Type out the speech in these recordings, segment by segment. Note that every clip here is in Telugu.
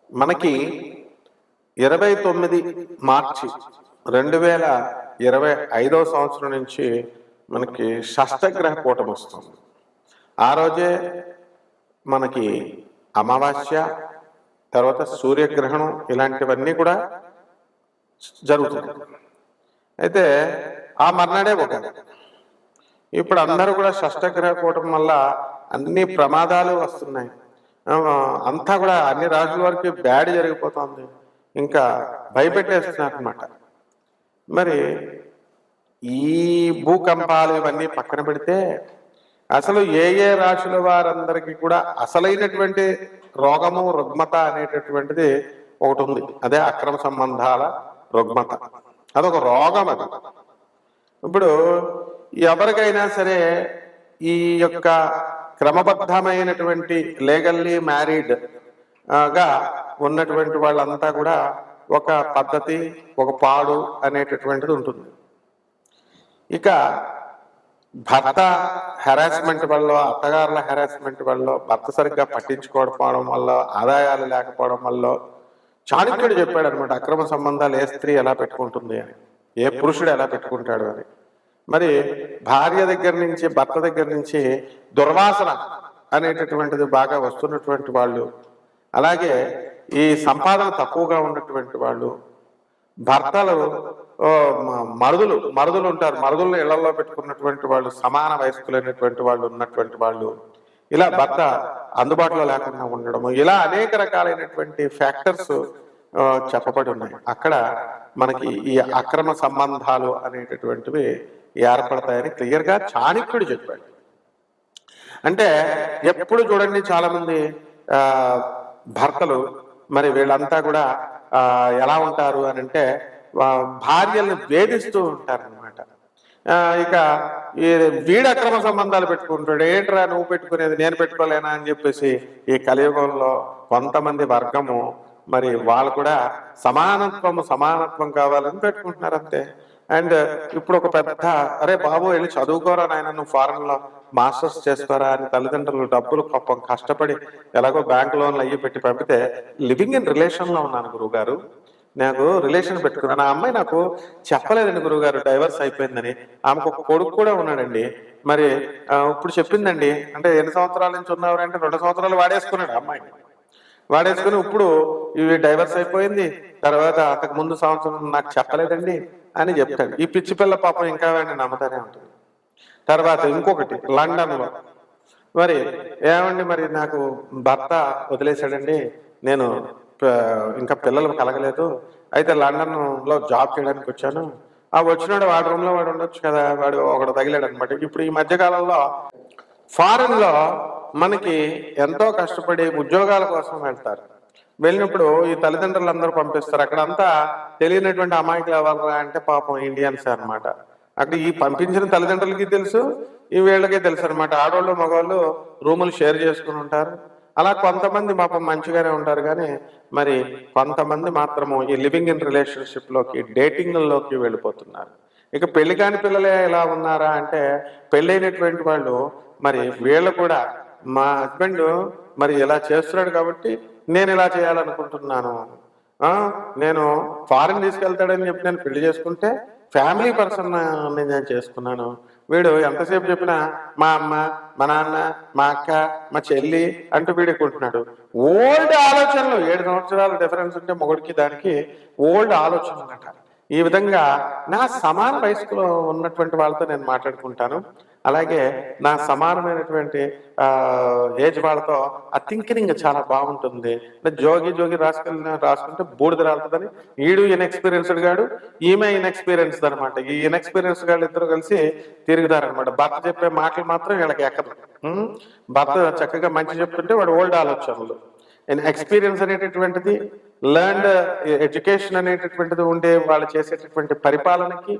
మనకి 29 మార్చి 2025 సంవత్సరం నుంచి మనకి షష్టగ్రహ కూటమి వస్తుంది. ఆ రోజే మనకి అమావాస్య, తర్వాత సూర్యగ్రహణం ఇలాంటివన్నీ కూడా జరుగుతుంది. అయితే ఆ మర్నాడే ఉగాది. ఇప్పుడు అందరూ కూడా షష్టగ్రహ కూటమి వల్ల అన్ని ప్రమాదాలు వస్తున్నాయి. అంతా కూడా అన్ని రాజుల వరకు బ్యాడ్ జరిగిపోతుంది. ఇంకా భయపెట్టేస్తున్నారు అనమాట. మరి ఈ భూకంపాలు ఇవన్నీ పక్కన పెడితే అసలు ఏ ఏ రాశుల వారందరికీ కూడా అసలైనటువంటి రోగము రుగ్మత అనేటటువంటిది ఒకటి ఉంది. అదే అక్రమ సంబంధాల రుగ్మత. అదొక రోగం. అది ఇప్పుడు ఎవరికైనా సరే ఈ యొక్క క్రమబద్ధమైనటువంటి లీగల్లీ మ్యారీడ్ గా ఉన్నటువంటి వాళ్ళంతా కూడా ఒక పద్ధతి, ఒక పాడు అనేటటువంటిది ఉంటుంది. ఇక భర్త హెరాస్మెంట్ వల్ల, అత్తగారుల హెరాస్మెంట్ వల్ల, భర్త సరిగ్గా పట్టించుకోకపోవడం వల్ల, ఆదాయాలు లేకపోవడం వల్ల చాణక్యుడు చెప్పాడు అనమాట, అక్రమ సంబంధాలు ఏ స్త్రీ ఎలా పెట్టుకుంటుంది అని, ఏ పురుషుడు ఎలా పెట్టుకుంటాడు అని. మరి భార్య దగ్గర నుంచి, భర్త దగ్గర నుంచి దుర్వాసన అనేటటువంటిది బాగా వస్తున్నటువంటి వాళ్ళు, అలాగే ఈ సంపాదన తక్కువగా ఉన్నటువంటి వాళ్ళు, భర్తలు మరుదులు ఉంటారు, మరుదులను ఇళ్లలో పెట్టుకున్నటువంటి వాళ్ళు, సమాన వయస్కులైనటువంటి వాళ్ళు ఉన్నటువంటి వాళ్ళు, ఇలా భర్త అందుబాటులో లేకుండా ఉండడము, ఇలా అనేక రకాలైనటువంటి ఫ్యాక్టర్స్ చెప్పబడి ఉన్నాయి. అక్కడ మనకి ఈ అక్రమ సంబంధాలు అనేటటువంటివి ఏర్పడతాయని క్లియర్గా చాణక్యుడు చెప్పాడు. అంటే ఎప్పుడు చూడండి, చాలా మంది భర్తలు మరి వీళ్ళంతా కూడా ఎలా ఉంటారు అని అంటే భార్యల్ని వేధిస్తూ ఉంటారనమాట. ఇక వీడు అక్రమ సంబంధాలు పెట్టుకుంటాడు, ఏంట్రా నువ్వు పెట్టుకునేది నేను పెట్టుకోలేనా అని చెప్పేసి ఈ కలియుగంలో కొంతమంది వర్గము మరి వాళ్ళు కూడా సమానత్వం కావాలని పెట్టుకుంటున్నారు అంతే. అండ్ ఇప్పుడు ఒక పెద్ద, అరే బాబు వెళ్ళి చదువుకోరా నాయన, నువ్వు ఫారెన్ లో మాస్టర్స్ చేసుకోరా అని తల్లిదండ్రులు డబ్బులు పాపం కష్టపడి ఎలాగో బ్యాంక్ లోన్లు అయ్యి పెట్టి పంపితే, లివింగ్ ఇన్ రిలేషన్ లో ఉన్నాను గురువు గారు, నాకు రిలేషన్ పెట్టుకున్నాను, ఆ అమ్మాయి నాకు చెప్పలేదండి గురువు గారు డైవర్స్ అయిపోయిందని, ఆమెకు ఒక కొడుకు కూడా ఉన్నాడండి, మరి ఇప్పుడు చెప్పిందండి, అంటే ఎన్ని సంవత్సరాల నుంచి ఉన్నవారు అంటే 2 సంవత్సరాలు వాడేసుకున్నాడు అమ్మాయిని, వాడేసుకుని ఇప్పుడు ఇవి డైవర్స్ అయిపోయింది, తర్వాత అంతకు ముందు సంవత్సరం నాకు చెప్పలేదండి అని చెప్తాడు. ఈ పిచ్చి పిల్ల పాపం ఇంకా వాడిని నమ్ముతానే ఉంటుంది. తర్వాత ఇంకొకటి లండన్ లో, మరి ఏమండి మరి నాకు భర్త వదిలేశాడండి, నేను ఇంకా పిల్లలు కలగలేదు, అయితే లండన్ లో జాబ్ చేయడానికి వచ్చాను, ఆ వచ్చినాడు వాడి రూమ్ లో వాడు ఉండొచ్చు కదా, వాడు ఒకడు తగిలాడు అనమాట. ఇప్పుడు ఈ మధ్యకాలంలో ఫారెన్ లో మనకి ఎంతో కష్టపడి ఉద్యోగాల కోసం వెళ్తారు, వెళ్ళినప్పుడు ఈ తల్లిదండ్రులు అందరూ పంపిస్తారు, అక్కడంతా తెలియనటువంటి అమాయకులు ఎవరు అంటే పాపం ఇండియన్స్ అనమాట. అక్కడ ఈ పంపించిన తల్లిదండ్రులకి తెలుసు, ఈ వీళ్ళకి తెలుసు అనమాట. ఆడవాళ్ళు మగవాళ్ళు రూములు షేర్ చేసుకుని ఉంటారు. అలా కొంతమంది పాపం మంచిగానే ఉంటారు, కానీ మరి కొంతమంది మాత్రము ఈ లివింగ్ ఇన్ రిలేషన్షిప్ లోకి, డేటింగ్ లోకి వెళ్ళిపోతున్నారు. ఇక పెళ్లి కాని పిల్లలే ఎలా ఉన్నారా అంటే, పెళ్ళైనటువంటి వాళ్ళు మరి వీళ్ళు కూడా, మా హస్బెండ్ మరి ఇలా చేస్తున్నాడు కాబట్టి నేను ఇలా చేయాలనుకుంటున్నాను, నేను ఫారెన్ తీసుకెళ్తాడని చెప్పి నేను పెళ్లి చేసుకుంటే ఫ్యామిలీ పర్సన్ నేను చేసుకున్నాను, వీడు ఎంతసేపు చెప్పినా మా అమ్మ, మా నాన్న, మా అక్క, మా చెల్లి అంటూ వీడుకుంటున్నాడు. ఓల్డ్ ఆలోచనలు, 7 సంవత్సరాల డిఫరెన్స్ ఉంటే మొగుడికి దానికి ఓల్డ్ ఆలోచనలు అన్నమాట. ఈ విధంగా నా సమాన వయస్సులో ఉన్నటువంటి వాళ్ళతో నేను మాట్లాడుకుంటాను, అలాగే నా సమానమైనటువంటి ఏజ్ వాళ్ళతో ఆ థింకింగ్ చాలా బాగుంటుంది. జోగి రాసుకుంటే బూడిద రాలుతుందని, ఈడు ఇన్ఎక్స్పీరియన్స్డ్ గాడు, ఈమె ఇన్ఎక్స్పీరియన్స్డ్ అనమాట. ఈ ఇన్ఎక్స్పీరియన్స్ గాళ్ళు ఇద్దరు కలిసి తిరుగుతారనమాట. భర్త చెప్పే మాటలు మాత్రం వీళ్ళకి ఎక్కదు. భర్త చక్కగా మంచి చెప్తుంటే వాడు ఓల్డ్ ఆలోచనలు. ఎక్స్పీరియన్స్ అనేటటువంటిది, లర్న్డ్ ఎడ్యుకేషన్ అనేటటువంటిది ఉండే వాళ్ళు చేసేటటువంటి పరిపాలనకి,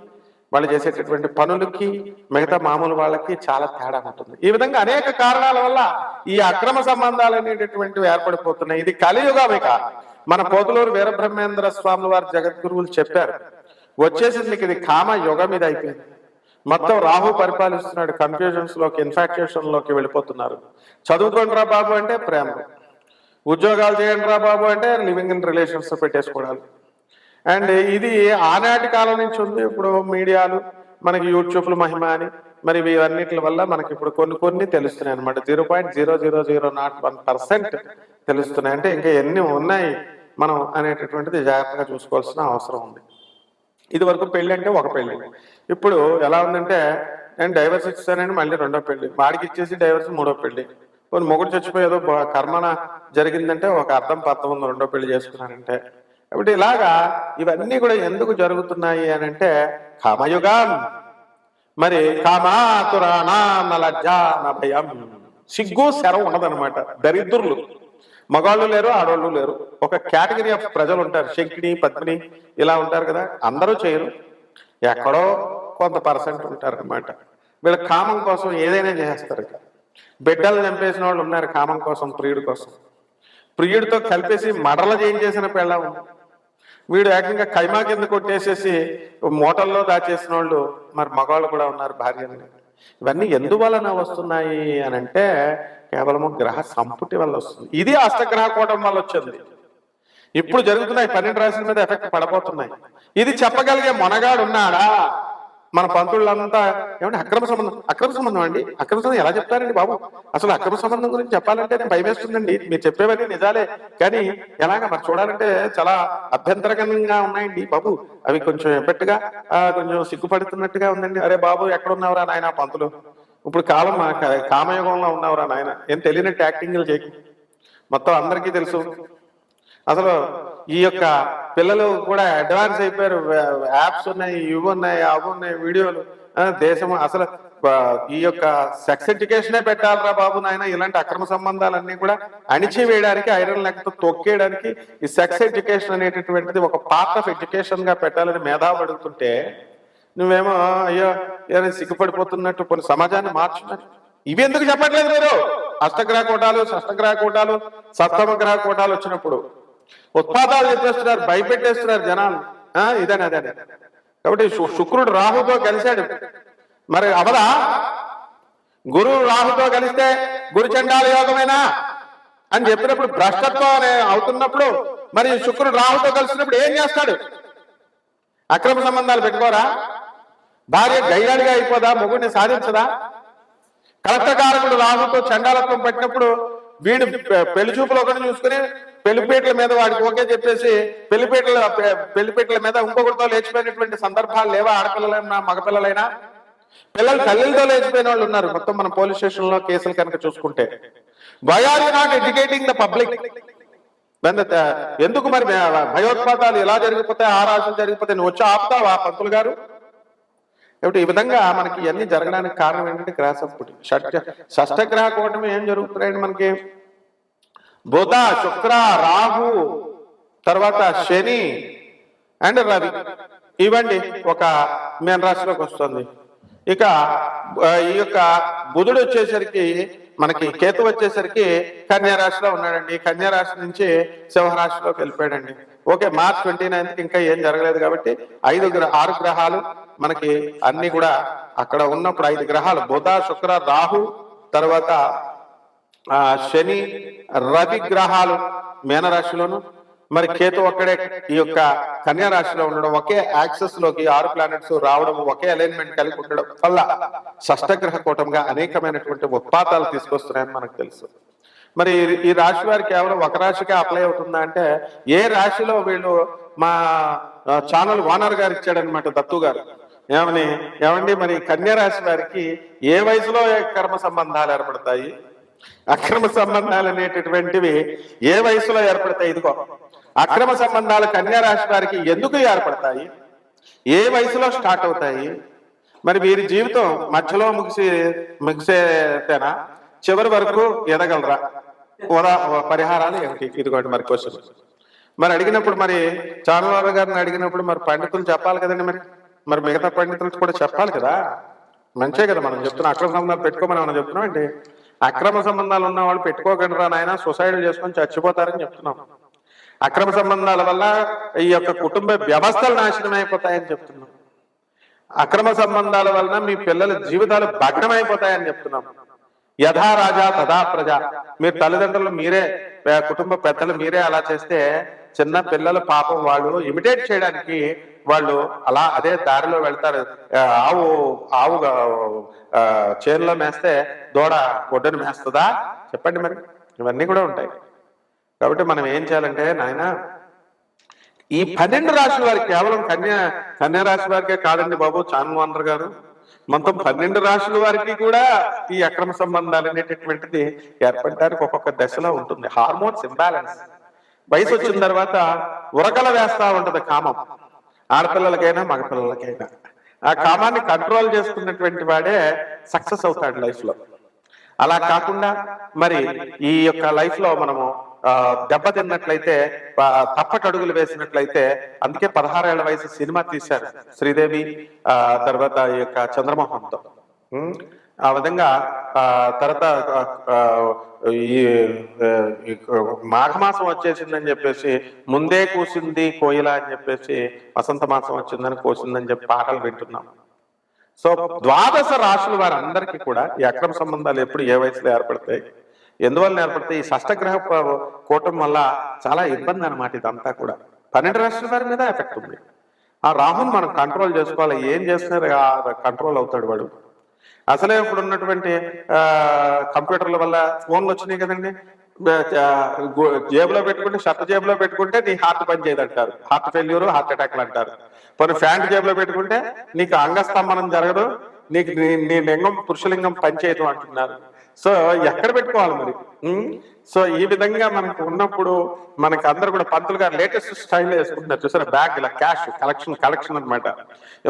వాళ్ళు చేసేటటువంటి పనులకి, మిగతా మామూలు వాళ్ళకి చాలా తేడా ఉంటుంది. ఈ విధంగా అనేక కారణాల వల్ల ఈ అక్రమ సంబంధాలు అనేటటువంటివి ఏర్పడిపోతున్నాయి. ఇది కలియుగం. ఇక మన పోతులూరు వీరబ్రహ్మేంద్ర స్వామి వారి జగద్గురువులు చెప్పారు, వచ్చేసింది ఇది కామ యుగం, ఇది అయిపోయింది. మొత్తం రాహు పరిపాలిస్తున్నాడు, కన్ఫ్యూజన్స్ లోకి, ఇన్ఫాక్చుయేషన్ లోకి వెళ్ళిపోతున్నారు. చదువుకోండిరా బాబు అంటే ప్రేమ, ఉద్యోగాలు చేయండి రా బాబు అంటే లివింగ్ ఇన్ రిలేషన్స్ పెట్టేసుకోవడాలు. అండ్ ఇది ఆనాటి కాలం నుంచి ఉంది. ఇప్పుడు మీడియాలు మనకి యూట్యూబ్లు మహిమ అని మరి ఇవన్నిటి వల్ల మనకి ఇప్పుడు కొన్ని తెలుస్తున్నాయి అనమాట. 0.00001% తెలుస్తున్నాయి. అంటే ఇంకా ఎన్ని ఉన్నాయి మనం అనేటటువంటిది జాగ్రత్తగా చూసుకోవాల్సిన అవసరం ఉంది. ఇది వరకు పెళ్లి అంటే ఒక పెళ్లి, ఇప్పుడు ఎలా ఉందంటే నేను డైవర్స్ ఇచ్చానని మళ్ళీ రెండో పెళ్లి, వాడికి ఇచ్చేసి డైవర్స్ మూడో పెళ్లి, కొన్ని మొగుడు చచ్చిపోయేదో కర్మన జరిగిందంటే ఒక అర్థం పర్థం ఉంది రెండో పెళ్లి చేసుకున్నానంటే. కాబట్టి ఇలాగా ఇవన్నీ కూడా ఎందుకు జరుగుతున్నాయి అని అంటే కామయుగం. మరి కామాతురాణా లజ్జా భయం, సిగ్గు శరం ఉండదన్నమాట. దరిద్రులు మగాళ్ళు లేరు, ఆడవాళ్ళు లేరు, ఒక కేటగిరీ ఆఫ్ ప్రజలు ఉంటారు. శంకిని పద్మిని ఇలా ఉంటారు కదా, అందరూ చేయరు, ఎక్కడో కొంత పర్సెంట్ ఉంటారు అనమాట. వీళ్ళ కామం కోసం ఏదైనా చేస్తారు. బిడ్డలు చంపేసిన వాళ్ళు ఉన్నారు కామం కోసం, ప్రియుడి కోసం. ప్రియుడితో కలిపేసి మడల చేయించేసిన పెళ్ళం, వీడు ఏకంగా కైమా కింద కొట్టేసేసి మూటల్లో దాచేసిన వాళ్ళు మరి మగవాళ్ళు కూడా ఉన్నారు, భార్యని. ఇవన్నీ ఎందువలన వస్తున్నాయి అని అంటే కేవలము గ్రహ సంపుటి వల్ల వస్తుంది. ఇది అష్టగ్రహ కూటం వల్ల వచ్చింది. ఇప్పుడు జరుగుతున్నాయి 12 రాశుల మీద ఎఫెక్ట్ పడబోతున్నాయి. ఇది చెప్పగలిగే మొనగాడు ఉన్నాడా? మన పంతుళ్ళంతా ఏమంటే అక్రమ సంబంధం అండి, అక్రమ సంబంధం ఎలా చెప్తారండి బాబు? అసలు అక్రమ సంబంధం గురించి చెప్పాలంటే నేను భయమేస్తుందండి. మీరు చెప్పేవన్నీ నిజాలే, కానీ ఎలాగా మరి చూడాలంటే చాలా అభ్యంతరకరంగా ఉన్నాయండి బాబు. అవి కొంచెం ఎఫెక్ట్గా కొంచెం సిగ్గుపడుతున్నట్టుగా ఉందండి. అరే బాబు ఎక్కడున్నావురా నాయన పంతులు, ఇప్పుడు కాలం కామయుగంలో ఉన్నవరా నాయన, ఏం తెలియనట్టు యాక్టింగ్లు చేయకు. మొత్తం అందరికీ తెలుసు. అసలు ఈ యొక్క పిల్లలు కూడా అడ్వాన్స్ అయిపోయారు. యాప్స్ ఉన్నాయి, ఇవి ఉన్నాయి, అవి ఉన్నాయి, వీడియోలు. దేశం అసలు ఈ యొక్క సెక్స్ ఎడ్యుకేషనే పెట్టాలరా బాబు నాయన. ఇలాంటి అక్రమ సంబంధాలన్నీ కూడా అణిచివేయడానికి, ఐరన్ లెక్కతో తొక్కేయడానికి ఈ సెక్స్ ఎడ్యుకేషన్ అనేటటువంటిది ఒక పార్ట్ ఆఫ్ ఎడ్యుకేషన్ గా పెట్టాలని మేధావులు అడుగుతుంటే నువ్వేమో అయ్యో ఏదైనా సిగ్గుపడిపోతున్నట్టు కొన్ని సమాజాన్ని మార్చున్నారు. ఇవి ఎందుకు చెప్పట్లేదు మీరు? అష్టగ్రహ కూటాలు, షష్టగ్రహ కూటాలు, సప్తమ గ్రహ కూటాలు వచ్చినప్పుడు ఉత్పాదాలు చెప్పేస్తున్నారు, భయపెట్టేస్తున్నారు జనాలు. ఇదని అదే. కాబట్టి శుక్రుడు రాహుతో కలిశాడు, మరి అవదా? గురువు రాహుతో కలిస్తే గురుచండాల యోగమేనా అని చెప్పినప్పుడు భ్రష్టత్వం అవుతున్నప్పుడు మరి శుక్రుడు రాహుతో కలిసినప్పుడు ఏం చేస్తాడు? అక్రమ సంబంధాలు పెట్టుకోరా? భార్య గయ్యాడిగా అయిపోదా? మొగుడిని సాధించదా? కలత్రకారకుడు రాహుతో చండాలత్వం పెట్టినప్పుడు వీడు పెళ్లి చూపులు ఒకటి చూసుకుని పెళ్లిపేటల మీద వాడికి ఓకే చెప్పేసి పెళ్లిపేటల మీద ఇంకొకరితో లేచిపోయినటువంటి సందర్భాలు లేవా? ఆడపిల్లలైనా మగపిల్లలైనా పిల్లలు తల్లితో లేచిపోయిన వాళ్ళు ఉన్నారు. మొత్తం మన పోలీస్ స్టేషన్ లో కేసులు కనుక చూసుకుంటే. Why are you not educating the public? ఎందుకు మరి భయోత్పాతాలు ఎలా జరిగిపోతాయి, ఆ రాశులు జరిగిపోతాయి, నువ్వు వచ్చి ఆపుతావా పంతులు గారు? కాబట్టి ఈ విధంగా మనకి ఇవన్నీ జరగడానికి కారణం ఏంటంటే గ్రహ సంపుటి. షష్టగ్రహ కూటమి ఏం జరుగుతున్నాయండి మనకి? బుధ, శుక్ర, రాహు, తర్వాత శని అండ్ రవి, ఇవ్వండి ఒక మీన రాశిలోకి వస్తుంది. ఇక ఈ యొక్క బుధుడు వచ్చేసరికి మనకి, కేతు వచ్చేసరికి కన్యా రాశిలో ఉన్నాడండి. కన్యా రాశి నుంచి సింహరాశిలోకి వెళ్ళిపోయాడండి. ఓకే, మార్చ్ 29కి ఇంకా ఏం జరగలేదు కాబట్టి 6 గ్రహాలు మనకి అన్ని కూడా అక్కడ ఉన్నప్పుడు 5 గ్రహాలు బుధ, శుక్ర, రాహు, తర్వాత శని, రవి గ్రహాలు మీనరాశిలోను, మరి కేతు ఒక్కడే ఈ యొక్క కన్యా రాశిలో ఉండడం, ఒకే యాక్సెస్ లోకి 6 ప్లానెట్స్ రావడం, ఒకే అలైన్మెంట్ కలిగి ఉండడం వల్ల షష్టగ్రహ కూటంగా అనేకమైనటువంటి ఉత్పాతాలు తీసుకొస్తున్నాయని మనకు తెలుసు. మరి ఈ రాశి వారి కేవలం ఒక రాశికే అప్లై అవుతుందా అంటే, ఏ రాశిలో వీళ్ళు మా ఛానల్ ఓనర్ గారు ఇచ్చాడనమాట, దత్తు గారు. ఏమండి మరి కన్యా రాశి వారికి ఏ వయసులో కర్మ సంబంధాలు ఏర్పడతాయి, అక్రమ సంబంధాలు అనేటటువంటివి ఏ వయసులో ఏర్పడతాయి? ఇదిగో అక్రమ సంబంధాలు కన్యా రాశి వారికి ఎందుకు ఏర్పడతాయి, ఏ వయసులో స్టార్ట్ అవుతాయి, మరి వీరి జీవితం మధ్యలో ముగిసేతేనా, చివరి వరకు ఎదగలరా, పరిహారాలు ఏమిటి? ఇదిగోండి మరి క్వశ్చన్. మరి అడిగినప్పుడు మరి చానవాళ్ళ గారిని అడిగినప్పుడు మరి పండితులు చెప్పాలి కదండి. మరి మిగతా పండితులు కూడా చెప్పాలి కదా. మంచే కదా మనం చెప్తున్నాం. అక్రమ సంబంధాలు పెట్టుకోమని మనం చెప్తున్నాం అండి. అక్రమ సంబంధాలు ఉన్న వాళ్ళు పెట్టుకోకండి రా నాయన, సొసైటీ చేసుకొని చచ్చిపోతారని చెప్తున్నాం. అక్రమ సంబంధాల వల్ల ఈ యొక్క కుటుంబ వ్యవస్థలు నాశనం అయిపోతాయని చెప్తున్నాం. అక్రమ సంబంధాల వలన మీ పిల్లల జీవితాలు భగ్నమైపోతాయని చెప్తున్నాం. యథా రాజా తథా ప్రజ. మీరు తల్లిదండ్రులు మీరే కుటుంబ పెద్దలు మీరే అలా చేస్తే చిన్న పిల్లలు పాపం వాళ్ళు ఇమిటేట్ చేయడానికి వాళ్ళు అలా అదే దారిలో వెళ్తారు. ఆవు ఆవు చేనులో మేస్తే దూడ ఒడ్డును మేస్తుందా చెప్పండి. మరి ఇవన్నీ కూడా ఉంటాయి. కాబట్టి మనం ఏం చేయాలంటే నాయన ఈ 12 రాశుల వారికి కేవలం కన్యా రాశి వారికే కాదండి బాబు చాన్వానర్ గారు, మొత్తం 12 రాశుల వారికి కూడా ఈ అక్రమ సంబంధాలు అనేటటువంటిది ఏర్పడడానికి ఒక్కొక్క దశలో ఉంటుంది. Hormones imbalance. వయసు వచ్చిన తర్వాత ఉరకల వేస్తా ఉంటది కామం, ఆడపిల్లలకైనా మగపిల్లలకైనా. ఆ కామాన్ని కంట్రోల్ చేసుకున్నటువంటి వాడే సక్సెస్ అవుతాడు లైఫ్ లో. అలా కాకుండా మరి ఈ యొక్క లైఫ్ లో మనము దెబ్బతిన్నట్లయితే, తప్పటడుగులు వేసినట్లయితే, అందుకే 16 ఏళ్ల వయసు సినిమా తీశారు శ్రీదేవి తర్వాత ఈ యొక్క చంద్రమోహన్తో. ఆ విధంగా తర్వాత ఈ మాఘమాసం వచ్చేసిందని చెప్పేసి ముందే కూసింది కోయిల అని చెప్పేసి వసంత మాసం వచ్చిందని కోసిందని చెప్పి పాటలు వింటున్నాం. సో 12 రాశుల వారందరికీ కూడా ఈ అక్రమ సంబంధాలు ఎప్పుడు ఏ వయసులో ఏర్పడతాయి, ఎందువల్ల ఏర్పడతాయి? ఈ షష్టగ్రహ కూటం వల్ల చాలా ఇబ్బంది అనమాట. ఇదంతా కూడా 12 రాశుల వారి మీద ఎఫెక్ట్ ఉంది. ఆ రాహుని మనం కంట్రోల్ చేసుకోవాలి. ఏం చేస్తున్నారు కంట్రోల్ అవుతాడు వాడు. అసలే ఇప్పుడు ఉన్నటువంటి కంప్యూటర్ల వల్ల ఫోన్లు వచ్చినాయి కదండి. జేబులో పెట్టుకుంటే, షర్ట్ జేబులో పెట్టుకుంటే నీ హార్ట్ పని చేయదంటారు, హార్ట్ ఫెయిల్యూర్, హార్ట్ అటాక్లు అంటారు. కొన్ని ప్యాంట్ జేబులో పెట్టుకుంటే నీకు అంగస్తంభనం జరగదు, నీకు నీ లింగం పురుషలింగం పనిచేయదు అంటున్నారు. సో ఎక్కడ పెట్టుకోవాలి మరి? సో ఈ విధంగా మనకు ఉన్నప్పుడు మనకి అందరు కూడా పంతులు గారు లేటెస్ట్ స్టైల్ వేసుకుంటున్నారు చూసారా, బ్యాగ్ ఇలా క్యాష్ కలెక్షన్ అనమాట.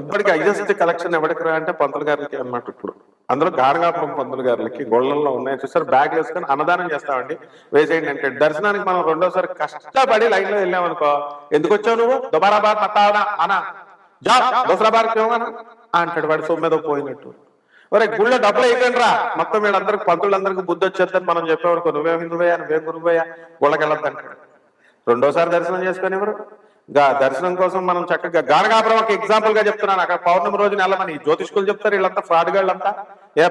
ఎప్పటికీ హైయెస్ట్ కలెక్షన్ ఎవరికి అంటే పంతులు గారికి అనమాట. ఇప్పుడు అందులో గానగాపురం పంతులు గారికి గొళ్ళల్లో ఉన్నాయి చూసారు, బ్యాగ్ వేసుకొని అన్నదానం చేస్తామండి వేసేయండి అంటే. దర్శనానికి మనం రెండోసారి కష్టపడి లైన్ లో వెళ్ళామనుకో, ఎందుకు వచ్చావు నువ్వు దుబారాబాద్ మతావనా అనా జా దోసరాబాద్ అంటాడు వాడు సొమ్మెదో పోయినట్టు. ఒరే గుళ్ళో డబ్బులు అయిపోయినరా మొత్తం వీళ్ళందరికి పంతులందరికీ బుద్ధి వచ్చేద్దని మనం చెప్పేవాడు, నువ్వేం హిందువయ్యా నువ్వేం గురువయ్యా గుళ్ళకి వెళ్ళొద్దంటాడు. రెండోసారి దర్శనం చేసుకొని ఎవరు దర్శనం కోసం మనం చక్కగా గానగాపురం ఒక ఎగ్జాంపుల్ గా చెప్తున్నాను. అక్కడ పౌర్ణమి రోజున వెళ్ళమని జ్యోతిష్కులు చెప్తారు, వీళ్ళంతా ఫ్రాడ్ గాళ్ళంతా.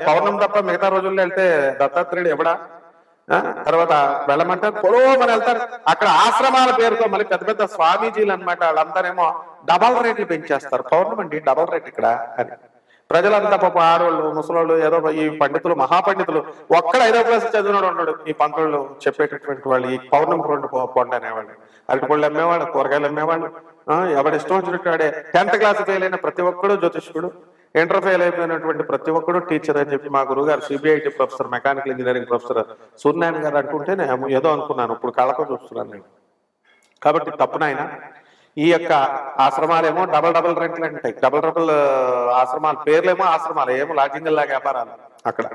పౌర్ణమి తప్ప మిగతా రోజుల్లో వెళ్తే దత్తాత్రేయుడు ఎవడా? తర్వాత వెళ్ళమంటే పొడవమని వెళ్తారు. అక్కడ ఆశ్రమాల పేరుతో మళ్ళీ పెద్ద పెద్ద స్వామీజీలు అనమాట, వాళ్ళందరేమో డబల్ రేట్లు పెంచేస్తారు. పౌర్ణమి అండి డబల్ రేట్ ఇక్కడ అని. ప్రజలంతా పాప ఆడవాళ్ళు ముసలోళ్ళు ఏదో ఈ పండితులు మహాపండితులు ఒక్కడ 5వ క్లాస్ చదివినాడు ఉన్నాడు. ఈ పంతులు చెప్పేటటువంటి వాళ్ళు ఈ పౌర్ణమి పొండ అనేవాళ్ళు, అరటిపళ్ళు అమ్మేవాళ్ళు, కూరగాయలు అమ్మేవాళ్ళు, ఎవడిష్టం వచ్చినట్టు వాడే. 10th క్లాస్ ఫెయిల్ అయిన ప్రతి ఒక్కడు జ్యోతిష్కుడు, ఇంటర్ ఫెయిల్ అయిపోయినటువంటి ప్రతి ఒక్కడు టీచర్ అని చెప్పి మా గురుగారు CBIT professor, mechanical engineering professor Suryanarayana గారు అంటుంటే నేను ఏదో అనుకున్నాను, ఇప్పుడు కళ్ళతో చూస్తున్నాను నేను. కాబట్టి తప్పునైనా ఈ యొక్క ఆశ్రమాలేమో డబల్ రెంట్లు అంటాయి, డబల్ ఆశ్రమాలు పేర్లేమో ఆశ్రమాలు, ఏమో లాడ్జింగ్ లాగా వ్యాపారాలు. అక్కడ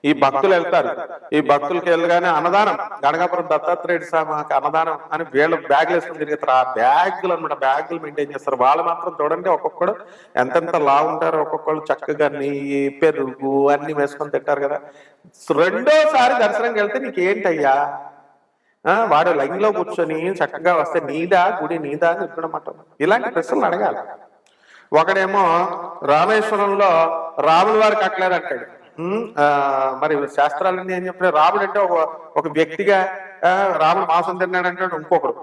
ఈ భక్తులు వెళ్తారు, ఈ భక్తులకి వెళ్ళగానే అన్నదానం, గణగాపురం దత్తాత్రేయుడు స్వామికి అన్నదానం అని వీళ్ళు బ్యాగులు వేసుకుని తిరుగుతారు. ఆ బ్యాగులు అనమాట, బ్యాగులు మెయింటైన్ చేస్తారు. వాళ్ళు మాత్రం చూడండి ఒక్కొక్కడు ఎంతెంత లావు ఉంటారో, ఒక్కొక్కళ్ళు చక్కగా నెయ్యి పెరుగు అన్ని వేసుకొని తింటారు కదా. రెండోసారి దర్శనంకి వెళ్తే నీకేంటయ్యా, వాడు లైన్ లో కూర్చొని చక్కగా వస్తే నీదా గుడి నీదా అని చెప్పడమాట. ఇలాంటి ప్రశ్నలు అడగాలి. ఒకడేమో రామేశ్వరంలో రాముల వారికి కట్టలేదు అంటాడు. మరి శాస్త్రాలన్నీ ఏం చెప్పిన, రాముడు అంటే ఒక వ్యక్తిగా రాముడు మాంసం తిన్నాడు అంటాడు ఇంకొకడు.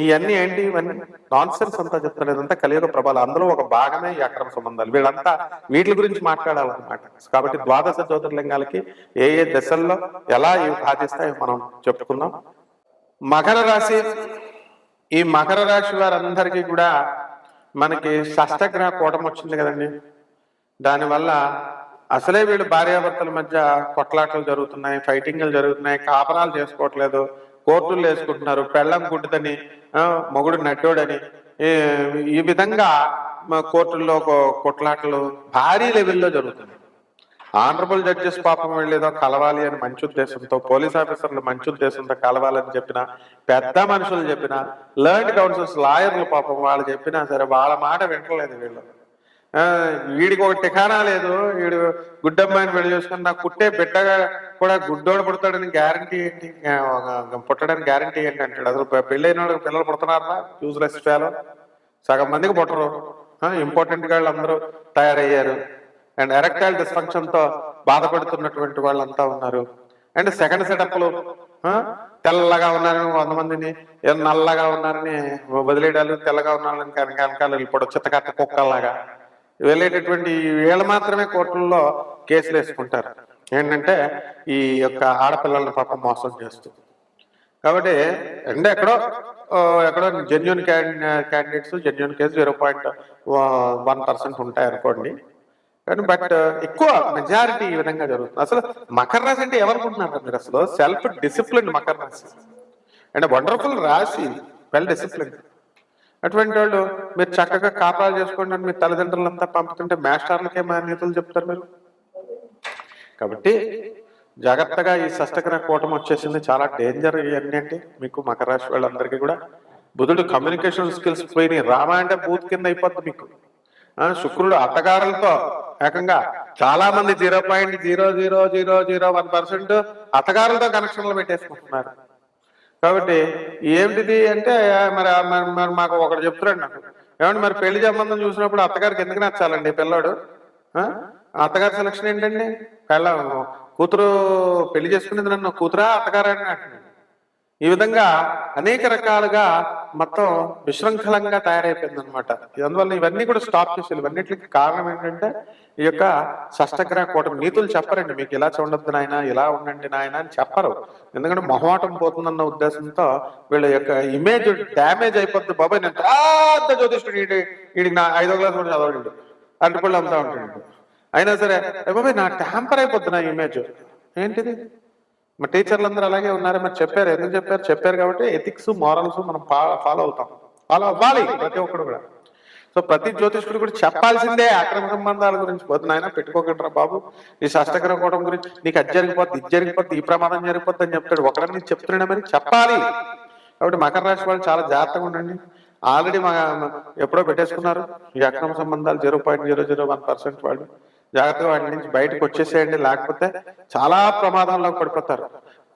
ఇవన్నీ ఏంటి, ఇవన్నీ నాన్ సెన్స్ అంతా చెప్తారు. ఇదంతా కలియుగ ప్రభావం, అందులో ఒక భాగమే ఈ అక్రమ సంబంధాలు. వీళ్ళంతా వీటి గురించి మాట్లాడాలన్నమాట. కాబట్టి 12 జ్యోతిర్లింగాలకి ఏ ఏ దశల్లో ఎలా ఇవి బాధిస్తాయో మనం చెప్పుకుందాం. మకర రాశి, ఈ మకర రాశి వారందరికీ కూడా మనకి షష్టగ్రహ కూటమి వచ్చింది కదండి. దానివల్ల అసలే వీళ్ళు భార్యాభర్తల మధ్య కొట్లాటలు జరుగుతున్నాయి, ఫైటింగ్లు జరుగుతున్నాయి, కాపరాలు చేసుకోవట్లేదు, కోర్టులు వేసుకుంటున్నారు, పెళ్ళం గుడ్డుదని మొగుడు నడ్డోడని, ఈ విధంగా కోర్టుల్లో కొట్లాటలు భారీ లెవెల్లో జరుగుతున్నాయి. ఆనరబుల్ జడ్జెస్ పాపం వెళ్ళేదో కలవాలి అని మంచి ఉద్దేశంతో, పోలీస్ ఆఫీసర్లు మంచి ఉద్దేశంతో కలవాలని చెప్పిన, పెద్ద మనుషులు చెప్పిన, లర్న్డ్ కౌన్సిల్స్ లాయర్లు పాపం వాళ్ళు చెప్పినా సరే వాళ్ళ మాట వింటలేదు వీళ్ళు. వీడికి ఒక టికానా లేదు, వీడు గుడ్డమ్మాయిని పెళ్లి చేసుకుని నాకు పుట్టే బిడ్డగా కూడా గుడ్డోడు పుడతాడని గ్యారంటీ ఏంటి, పుట్టడానికి గ్యారంటీ ఏంటి అంటాడు. అసలు పెళ్ళైన వాళ్ళకి పిల్లలు పుడుతున్నారా? యూజ్లెస్ ఫెలో, సగం మందికి పుట్టరు. ఇంపార్టెంట్ వాళ్ళు అందరూ తయారయ్యారు. అండ్ ఎరెక్టైల్ డిస్ఫంక్షన్ తో బాధపడుతున్నటువంటి వాళ్ళంతా ఉన్నారు. అండ్ సెకండ్ సెటప్లు తెల్లగా ఉన్నారని 100 మందిని, నల్లగా ఉన్నారని వదిలేయడాలు, తెల్లగా ఉన్నారని వెనకాల వెళ్ళిపోవడం చిత్తకత్త కుక్కల్లాగా వెళ్ళేటటువంటి వీళ్ళు మాత్రమే కోర్టుల్లో కేసులు వేసుకుంటారు. ఏంటంటే ఈ యొక్క ఆడపిల్లలను పాపం మోసం చేస్తూ. కాబట్టి అంటే ఎక్కడో జెన్యున్ క్యాండిడేట్స్ జెన్యున్ కేసు 0.1% ఉంటాయి అనుకోండి. కానీ బట్ ఎక్కువ మెజారిటీ ఈ విధంగా జరుగుతుంది. అసలు మకర రాశి అంటే ఎవరుకుంటున్నారు మీరు? అసలు సెల్ఫ్ డిసిప్లిన్ మకర రాశి అంటే వండర్ఫుల్ రాశి, వెల్ డిసిప్లిన్. అటువంటి వాళ్ళు మీరు చక్కగా కాపాలు చేసుకోండి అని మీ తల్లిదండ్రులంతా పంపుతుంటే మాస్టర్లకే మాన్యతలు చెప్తారు మీరు. కాబట్టి జాగ్రత్తగా ఈ షష్టగ్రహ కూటమి వచ్చేసింది, చాలా డేంజర్ ఇవన్నీ. అంటే మీకు మకర రాశి వాళ్ళందరికీ కూడా బుధుడు కమ్యూనికేషన్ స్కిల్స్ పోయినాయి. రామ అంటే బూత్ కింద అయిపోద్ది మీకు. శుక్రుడు అత్తగారులతో ఏకంగా చాలా మంది 0.00001% అత్తగారులతో కనెక్షన్లు పెట్టేసుకుంటున్నారు. కాబట్టి ఏమిటిది అంటే మరి మాకు ఒకటి చెప్తున్నాడు నాకు, ఏమంటే మరి పెళ్లి సంబంధం చూసినప్పుడు అత్తగారికి ఎందుకు నచ్చాలండి పిల్లాడు? అత్తగారి సెలక్షన్ ఏంటండి? కూతురు పెళ్లి చేసుకునేది నన్ను కూతురా అత్తగారా అని అంటున్నాడు. ఈ విధంగా అనేక రకాలుగా మొత్తం విశృంఖలంగా తయారైపోయింది అనమాట. అందువల్ల ఇవన్నీ కూడా స్టాప్ చేసేది. ఇవన్నిటికి కారణం ఏంటంటే ఈ యొక్క షష్టగ్రహ కూటమి. నీతులు చెప్పరండి మీకు, ఇలా చూడొద్దు నాయన, ఇలా ఉండండి నాయన అని చెప్పరు. ఎందుకంటే మొహమాటం పోతుందన్న ఉద్దేశంతో వీళ్ళ యొక్క ఇమేజ్ డ్యామేజ్ అయిపోద్ది. బాబాయ్ నేను పెద్ద జ్యోతిష్యుడు, వీడికి నా 5వ క్లాస్ కూడా చదవడు, అరటిపళ్ళు అమ్ముతా ఉంటాడు. అయినా సరే బాబాయ్ నా ట్యాంపర్ అయిపోద్ది నా ఇమేజ్. ఏంటిది? మా టీచర్లు అందరూ అలాగే ఉన్నారు. మరి చెప్పారు, ఎందుకు చెప్పారు? చెప్పారు కాబట్టి ఎథిక్స్ మారల్స్ మనం ఫాలో అవుతాం, ఫాలో అవ్వాలి ప్రతి ఒక్కరు కూడా. సో ప్రతి జ్యోతిష్కుడు కూడా చెప్పాల్సిందే అక్రమ సంబంధాల గురించి. పోతుంది ఆయన పెట్టుకోకండి బాబు, ఈ షష్టగ్రహ కూటమి గురించి నీకు అది జరిగిపోద్ది, ఇది జరిగిపోద్ది, ఈ ప్రమాదం జరిగిపోద్ది అని చెప్తాడు. ఒకరిని నీకు చెప్తున్నాడా? మరి చెప్పాలి. కాబట్టి మకర రాశి వాళ్ళు చాలా జాగ్రత్తగా ఉండండి. ఆల్రెడీ ఎప్పుడో పెట్టేసుకున్నారు ఈ అక్రమ సంబంధాలు 0.001%. వాళ్ళు జాగ్రత్తగా వాటి నుంచి బయటకు వచ్చేసేయండి, లేకపోతే చాలా ప్రమాదంలో పడిపోతారు.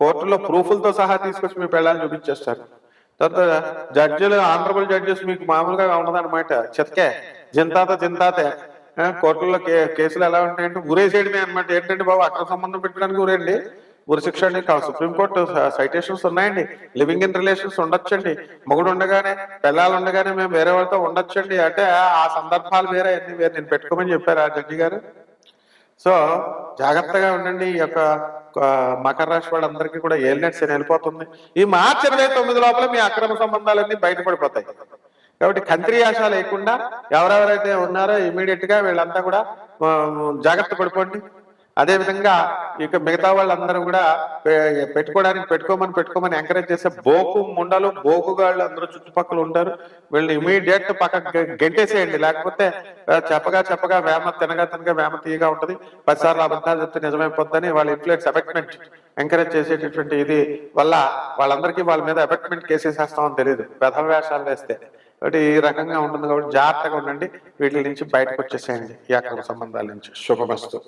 కోర్టులో ప్రూఫ్లతో సహా తీసుకొచ్చి మీ పెళ్ళాన్ని చూపించేస్తారు. తర్వాత జడ్జిలు, ఆనరబుల్ జడ్జెస్ మీకు మామూలుగా ఉండదన్నమాట. చెతకే జింతాతే కోర్టుల్లో కేసులు ఎలా ఉంటాయంటే ఊరేసేయడమే అనమాట. ఏంటంటే బాబు అక్రమ సంబంధం పెట్టడానికి ఊరేండి, ఉరిశిక్ష అండి. సుప్రీంకోర్టు సైటేషన్స్ ఉన్నాయండి. లివింగ్ ఇన్ రిలేషన్స్ ఉండొచ్చండి. మొగుడు ఉండగానే, పిల్లలు ఉండగానే మేము వేరే వాళ్ళతో ఉండొచ్చండి. అంటే ఆ సందర్భాలు వేరే, అన్ని వేరే. నేను పెట్టుకోమని చెప్పారు ఆ జడ్జి గారు. సో జాగ్రత్తగా ఉండండి. ఈ యొక్క మకర రాశి వాళ్ళందరికీ కూడా ఏలినట్స్ వెళ్ళిపోతుంది. ఈ మార్చి 29 లోపల మీ అక్రమ సంబంధాలన్నీ బయటపడిపోతాయి. కాబట్టి కంత్రియాశ లేకుండా ఎవరెవరైతే ఉన్నారో ఇమీడియట్ గా వీళ్ళంతా కూడా జాగ్రత్త పడిపోండి. అదేవిధంగా ఇక మిగతా వాళ్ళందరూ కూడా పెట్టుకోమని ఎంకరేజ్ చేసే బోకు ముండలు, బోకుగాళ్ళు అందరూ చుట్టుపక్కల ఉంటారు. వీళ్ళని ఇమీడియట్ పక్క గెంటేసేయండి. లేకపోతే చెప్పగా వేమ తినగా వేమ తీయగా ఉంటుంది. 10 సార్లు అబద్ధాలు చెప్తే నిజమైపోద్దని వాళ్ళ ఇన్ఫ్లుయెన్స్ అబెక్ట్మెంట్ ఎంకరేజ్ చేసేటటువంటి ఇది వల్ల వాళ్ళందరికీ వాళ్ళ మీద అబెక్ట్మెంట్ కేసేసేస్తామని తెలియదు, ప్రథమ వేషాలు వేస్తే. కాబట్టి ఈ రకంగా ఉంటుంది. కాబట్టి జాగ్రత్తగా ఉండండి. వీటి నుంచి బయటకు వచ్చేసేయండి ఈ అక్రమ సంబంధాల నుంచి. శుభమస్తు.